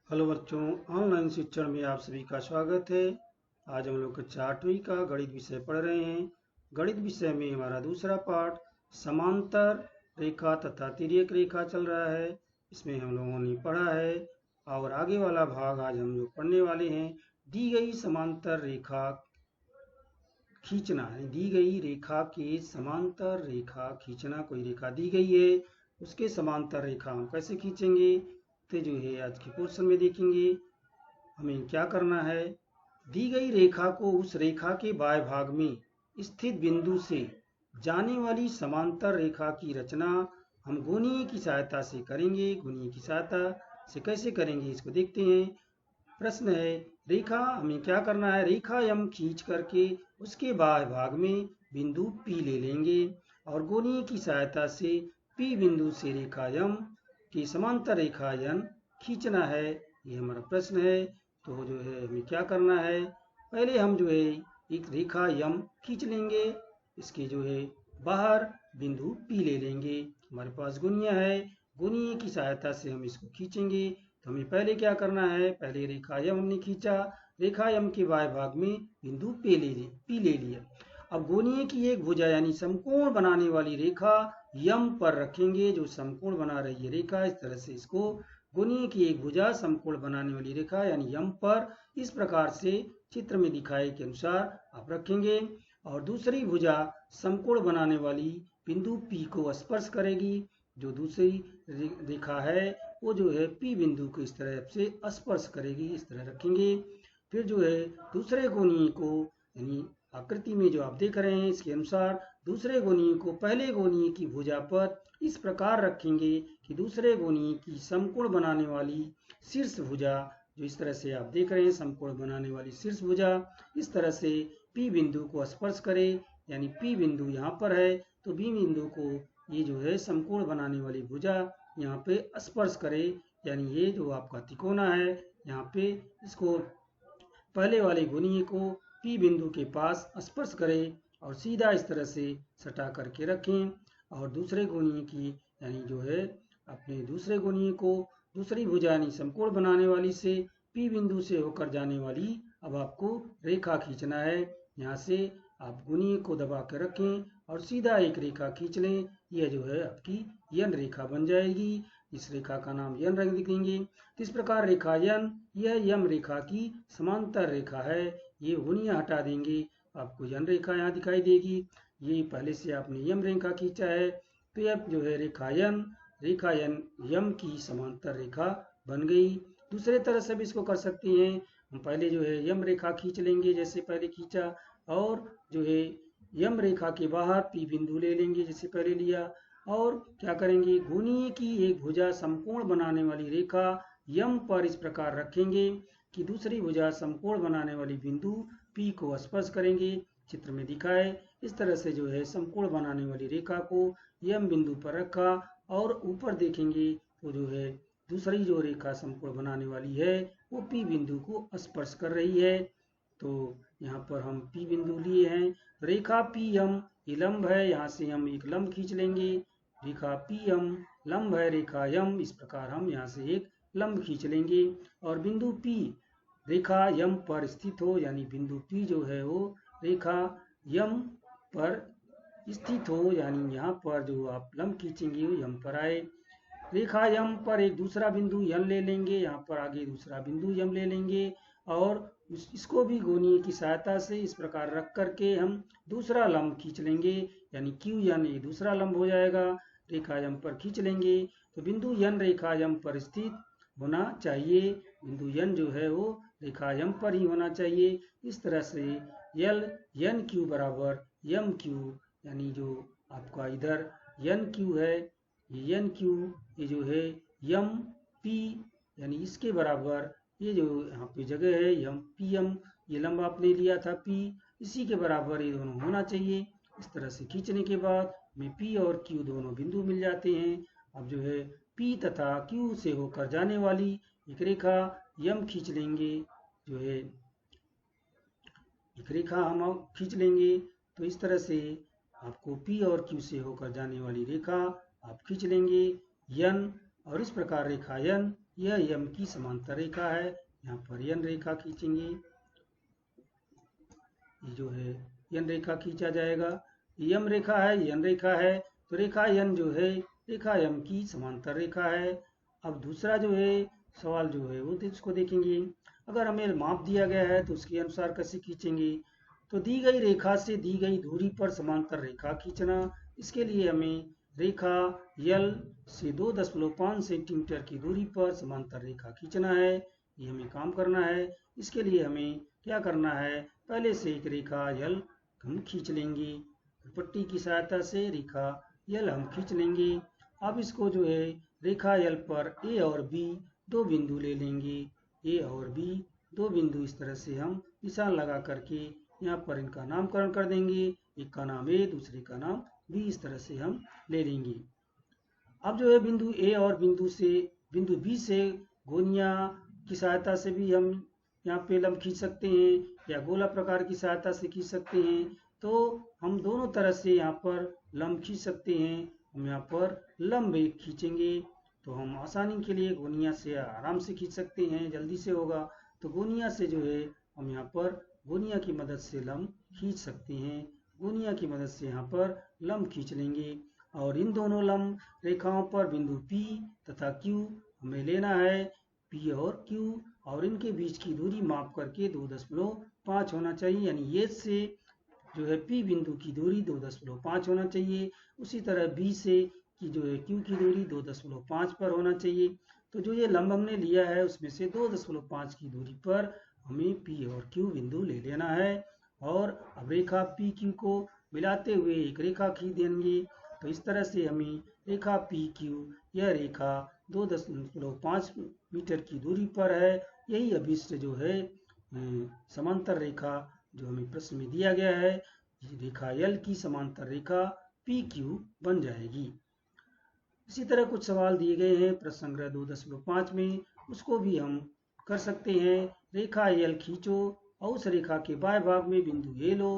Hello बच्चों, online शिक्षण में आप सभी का स्वागत है। आज हम लोग कक्षा 8वीं का गणित विषय पढ़ रहे हैं। गणित विषय में हमारा दूसरा पाठ समांतर रेखा तथा तिर्यक रेखा चल रहा है। इसमें हम लोगों ने पढ़ा है और आगे वाला भाग आज हम लोग पढ़ने वाले हैं। दी गई समांतर रेखा खींचना है। दी गई रेखा के समांतर रेखा खींचना। कोई रेखा दी गई है, उसके समांतर रेखा हम कैसे खींचेंगे तो जो है आज के क्वेश्चन में देखेंगे। हमें क्या करना है, दी गई रेखा को उस रेखा के बाएं भाग में स्थित बिंदु से जाने वाली समांतर रेखा की रचना हम गुणीय की सहायता से करेंगे। गुणीय की सहायता से कैसे करेंगे इसको देखते हैं। प्रश्न है, रेखा हमें क्या करना है, रेखा एम खींच करके उसके बाएं भाग में बिंदु P ले लेंगे और गुणीय की सहायता से P बिंदु से रेखा एम की समांतर रेखा एन खींचना है। ये हमारा प्रश्न है। तो जो है हमें क्या करना है, पहले हम जो है एक रेखा एम खींच लेंगे। इसके जो है बाहर बिंदु P ले लेंगे। हमारे पास गुणीय है, गुणीय की सहायता से हम इसको खींचेंगे। तो हमें पहले क्या करना है, पहले रेखा एम हमने खींचा, रेखा एम के बाएं भाग में बिंदु P ले लिया। अब गुणीय की एक भुजा यानी समकोण बनाने वाली रेखा यम पर रखेंगे। जो समकोण बना रही है रेखा, इस तरह से इसको गुणीय की एक भुजा समकोण बनाने वाली रेखा यानी यम पर इस प्रकार से चित्र में दिखाए के अनुसार आप रखेंगे। और दूसरी भुजा समकोण बनाने वाली बिंदु P को स्पर्श करेगी। जो दूसरी रेखा है वो जो है P बिंदु को इस तरह से स्पर्श करेगी, इस तरह रखेंगे। फिर जो है दूसरे कोणीय को यानी आकृति में जो आप देख रहे हैं इसके अनुसार दूसरे कोणीय को पहले कोणीय की भुजा पर इस प्रकार रखेंगे कि दूसरे कोणीय की समकोण बनाने वाली शीर्ष भुजा, जो इस तरह से आप देख रहे हैं समकोण बनाने वाली शीर्ष भुजा इस तरह से P बिंदु को स्पर्श करे। यानी P बिंदु यहाँ पर है तो B बिंदु को ये जो है समकोण बनाने वाली भुजा यहाँ पे स्पर्श करे। यानी ये जो आपका तिकोना है यहाँ पे इसको पहले वाले गुणीय को P बिंदु के पास स्पर्श करें और सीधा इस तरह से सटा करके रखें। और दूसरे गुणीय की यानी जो है अपने दूसरे गुणीय को दूसरी भुजा यानी समकोण बनाने वाली से P बिंदु से होकर जाने वाली अब आपको रेखा खींचना है। यहाँ से आप गुणीय को दबा कर रखें और सीधा एक रेखा खींच लें। यह जो है आपकी यन रेखा बन जाएगी। इस रेखा का नाम यन रंग देंगे। इस प्रकार रेखा यन यह यम रेखा की समांतर रेखा है। ये गुणीय हटा देंगे, आपको यन रेखा यहाँ दिखाई देगी। ये पहले से आपने यम रेखा खींचा है तो यह जो है रेखा यन यम की समांतर रेखा बन गई। दूसरे तरह से भी इसको कर सकते हैं। हम पहले जो है यम रेखा खींच लेंगे जैसे पहले खींचा, और जो है यम रेखा के बाहर P बिंदु ले लेंगे जैसे पहले लिया। और क्या करेंगे, गुणीय की एक भुजा समकोण बनाने वाली रेखा यम पर इस प्रकार रखेंगे कि दूसरी भुजा समकोण बनाने वाली बिंदु P को स्पर्श करेंगे। चित्र में दिखाए इस तरह से जो है समकोण बनाने वाली रेखा को यम बिंदु पर रखा और ऊपर देखेंगे तो जो है दूसरी जो रेखा समकोण बनाने वाली है वो P बिंदु को स्पर्श कर रही है। तो यहाँ पर हम P बिंदु लिए हैं। रेखा PM ये लंब है, यहाँ से हम एक लंब खींच लेंगे। रेखा PM लंब है रेखा M, इस प्रकार हम यहाँ से एक लंब खींच लेंगे। और बिंदु P रेखा M पर स्थित हो, यानी बिंदु P जो है वो रेखा M पर स्थित हो, यानी यहाँ पर जो आप लंब खींचेंगे वो M पर आए। रेखा M पर एक दूसरा बिंदु N ले लेंगे, यहाँ पर आगे दूसरा बिंदु M ले लेंगे और इसको भी गुणीय की सहायता से इस प्रकार रख करके हम दूसरा लंब खींच लेंगे। यानी QN ये दूसरा लंब हो जाएगा। रेखा M पर खींच लेंगे तो बिंदु N रेखा M पर स्थित होना चाहिए। बिंदु N जो है वो रेखा M पर ही होना चाहिए। इस तरह से NQ बराबर MQ, यानी जो आपका इधर NQ है ये NQ ये जो है MP यानी इसके बराबर ये जो यहाँ पे जगह है PM, ये लंब आपने लिया था P, इसी के बराबर ये दोनों होना चाहिए। इस तरह से खींचने के बाद में P और Q दोनों बिंदु मिल जाते हैं। अब जो है P तथा Q से होकर जाने वाली एक रेखा M खींच लेंगे। जो है एक रेखा हम खींच लेंगे तो इस तरह से आपको P और Q से होकर जाने वाली रेखा आप खींच लेंगे N, और इस प्रकार रेखा N यह यम की समांतर रेखा है, यहाँ पर यन रेखा खींचेंगे, ये जो है यन रेखा खींचा जाएगा। यम रेखा है, यन रेखा है, तो रेखा यन जो है रेखा यम की समांतर रेखा है। अब दूसरा जो है सवाल जो है वो इसको देखेंगे। अगर हमें माप दिया गया है तो उसके अनुसार कैसे खींचेंगे। तो दी गई रेखा से दी गई दूरी पर समांतर रेखा खींचना। इसके लिए हमें रेखा यल से 2.5 सेंटीमीटर की दूरी पर समांतर रेखा खींचना है। ये हमें काम करना है। इसके लिए हमें क्या करना है, पहले से एक रेखा यल हम खींच लेंगे, पट्टी की सहायता से रेखा यल हम खींच लेंगे। अब इसको जो है रेखा यल पर ए और बी दो बिंदु ले लेंगे। ए और बी दो बिंदु इस तरह से हम निशान लगा करके यहाँ पर इनका नामकरण कर देंगे। एक का नाम ए, दूसरे का नाम बी, इस तरह से हम ले लेंगे। अब जो है बिंदु ए और बिंदु बी से गोनिया की सहायता से भी हम यहाँ पे लंब खींच सकते हैं या गोला प्रकार की सहायता से खींच सकते हैं। तो हम दोनों तरह से यहाँ पर लंब खींच सकते हैं। हम यहाँ पर लंब एक खींचेंगे तो हम आसानी के लिए गोनिया से आराम से खींच सकते हैं, जल्दी से होगा। तो गोनिया से जो है हम यहाँ पर गोनिया की मदद से लंब खींच सकते हैं। गोनिया की मदद से यहाँ पर लंब खींच लेंगे और इन दोनों लंब रेखाओं पर बिंदु P तथा Q हमें लेना है। P और Q और इनके बीच की दूरी माप करके 2.5 होना चाहिए, यानी ये से जो है P बिंदु की दूरी 2.5 होना चाहिए। उसी तरह B से की जो है Q की दूरी 2.5 पर होना चाहिए। तो जो ये लंब हमने लिया है उसमें से 2.5 की दूरी पर हमें P और Q बिंदु ले लेना है। और अब रेखा PQ को मिलाते हुए एक रेखा खींच देंगे। तो इस तरह से हमें रेखा PQ, यह रेखा 2.5 मीटर की दूरी पर है। यही अभिष्ट जो है समांतर रेखा जो हमें प्रश्न में दिया गया है, रेखा L की समांतर रेखा PQ बन जाएगी। इसी तरह कुछ सवाल दिए गए हैं प्रश्न संग्रह 2.5 में, उसको भी हम कर सकते हैं। रेखा L खींचो और उस रेखा के बाएं भाग में बिंदु A लो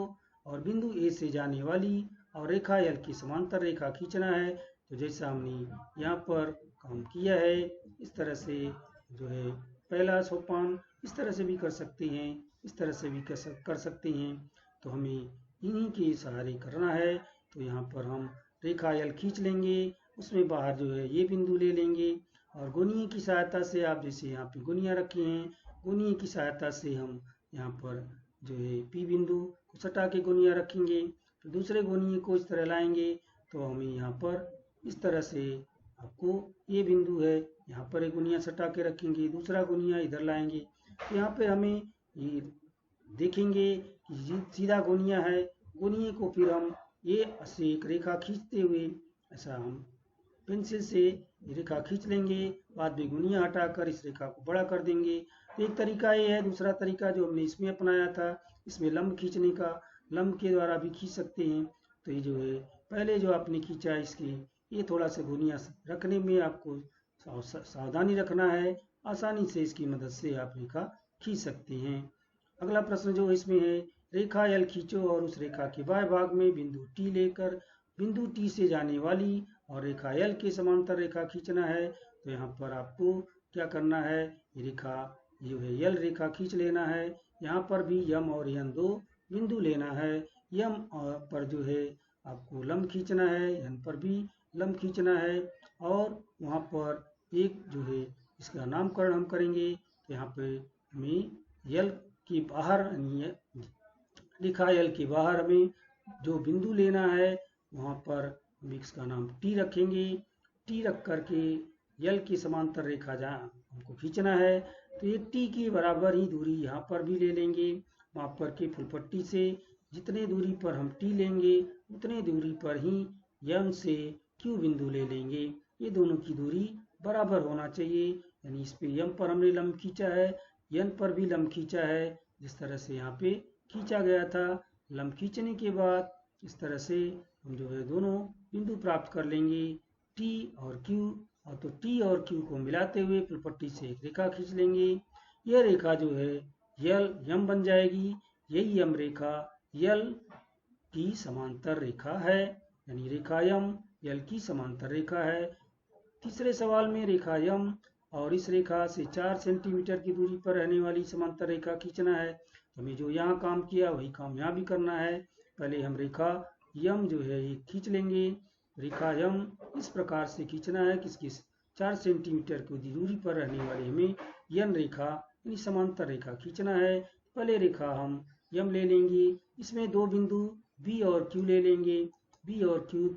और बिंदु A से जाने वाली और रेखा L की समांतर रेखा खींचना है। तो जैसा हमने यहाँ पर काम किया है इस तरह से जो है पहला सोपान इस तरह से भी कर सकते हैं, इस तरह से भी कर सकते हैं। तो हमें इन्हीं के सहारे करना है। तो यहाँ पर हम रेखा L खींच लेंगे, उसमें बाहर जो है ये बिंदु ले लेंगे और गोनिये की सहायता से, आप जैसे यहाँ पे गोनिया रखे हैं, गोनिये की सहायता से हम यहाँ पर जो है P बिंदु को सटा के गोनिया रखेंगे। तो दूसरे गोनिये को इस तरह लाएंगे तो हमें यहाँ पर इस तरह से आपको ये बिंदु है, यहाँ पर एक गोनिया सटा के रखेंगे, दूसरा गोनिया इधर लाएंगे। तो यहाँ पे हमें ये देखेंगे कि सीधा गोनिया है। गोनिये को फिर हम ये से एक रेखा खींचते हुए ऐसा हम पेंसिल से रेखा खींच लेंगे, बाद में गोनिया हटाकर इस रेखा को बड़ा कर देंगे। तो एक तरीका ये है। दूसरा तरीका जो हमने इसमें अपनाया था, इसमें लंब खींचने का, लंब के द्वारा भी खींच सकते हैं। तो ये जो है पहले जो आपने खींचा इसकी ये थोड़ा सा गोनिया रखने में आपको सावधानी रखना है, आसानी से इसकी मदद से आप रेखा खींच सकते हैं। अगला प्रश्न जो इसमें है, रेखा L खींचो और उस रेखा के बाएं भाग में बिंदु T लेकर बिंदु T से जाने वाली और रेखा L के समांतर रेखा खींचना है। तो यहाँ पर आपको क्या करना है, रेखा जो है L रेखा खींच लेना है। यहाँ पर भी M और N दो बिंदु लेना है। M पर जो है आपको लंब खींचना है, N पर भी लंब खींचना है और वहाँ पर एक जो है इसका नामकरण हम करेंगे। तो यहाँ पे हमें L के बाहर रेखा L के बाहर हमें जो बिंदु लेना है वहाँ पर हम इसका नाम T रखेंगे। T रख करके L की समांतर रेखा जहाँ हमको खींचना है तो ये T की बराबर ही दूरी यहाँ पर भी ले लेंगे। माप करके फुलपट्टी से जितने दूरी पर हम T लेंगे उतने दूरी पर ही M से Q बिंदु ले लेंगे। ये दोनों की दूरी बराबर होना चाहिए, यानी इस पे M पर हमने लंब खींचा है, N पर भी लंब खींचा है, जिस तरह से यहाँ पे खींचा गया था। लंब खींचने के बाद इस तरह से हम जो है दोनों बिंदु प्राप्त कर लेंगे T और Q, और तो T और Q को मिलाते हुए फुलपट्टी से एक रेखा खींच लेंगे। यह रेखा जो है M बन जाएगी। यही M रेखा L की समांतर रेखा है, यानी रेखा M L की समांतर रेखा है। तीसरे सवाल में रेखा M और इस रेखा से 4 सेंटीमीटर की दूरी पर रहने वाली समांतर रेखा खींचना है। तो हमें जो यहाँ काम किया वही काम यहाँ भी करना है। पहले हम रेखा यम जो है ये खींच लेंगे। रेखा यम इस प्रकार से खींचना है कि इसकी 4 सेंटीमीटर की दूरी पर रहने वाली हमें यन रेखा यानी समांतर रेखा खींचना है। पहले रेखा हम यम ले लेंगे, इसमें दो बिंदु बी और क्यू ले लेंगे। बी और क्यू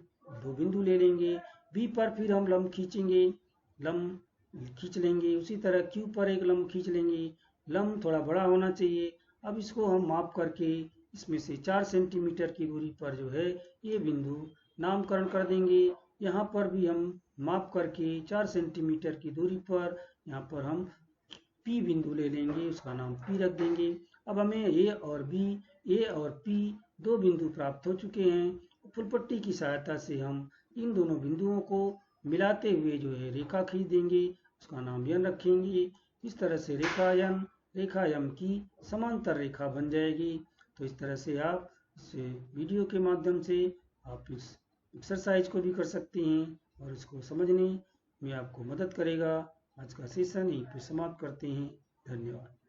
दो बिंदु ले लेंगे। बी पर फिर हम लंब खींचेंगे, लंब खींच लेंगे। उसी तरह क्यू पर एक लंब खींच लेंगे। लंब थोड़ा बड़ा होना चाहिए। अब इसको हम माप करके इसमें से 4 सेंटीमीटर की दूरी पर जो है ये बिंदु नामकरण कर देंगे। यहाँ पर भी हम माप करके 4 सेंटीमीटर की दूरी पर यहाँ पर हम P बिंदु ले लेंगे, उसका नाम P रख देंगे। अब हमें A और P दो बिंदु प्राप्त हो चुके हैं। फुलपट्टी की सहायता से हम इन दोनों बिंदुओं को मिलाते हुए जो है रेखा खींच देंगे, उसका नाम यन रखेंगे। इस तरह से रेखा यन रेखा यम की समांतर रेखा बन जाएगी। तो इस तरह से आप इस वीडियो के माध्यम से आप इस एक्सरसाइज को भी कर सकते हैं और इसको समझने में आपको मदद करेगा। आज का सेशन यहीं पे समाप्त करते हैं। धन्यवाद।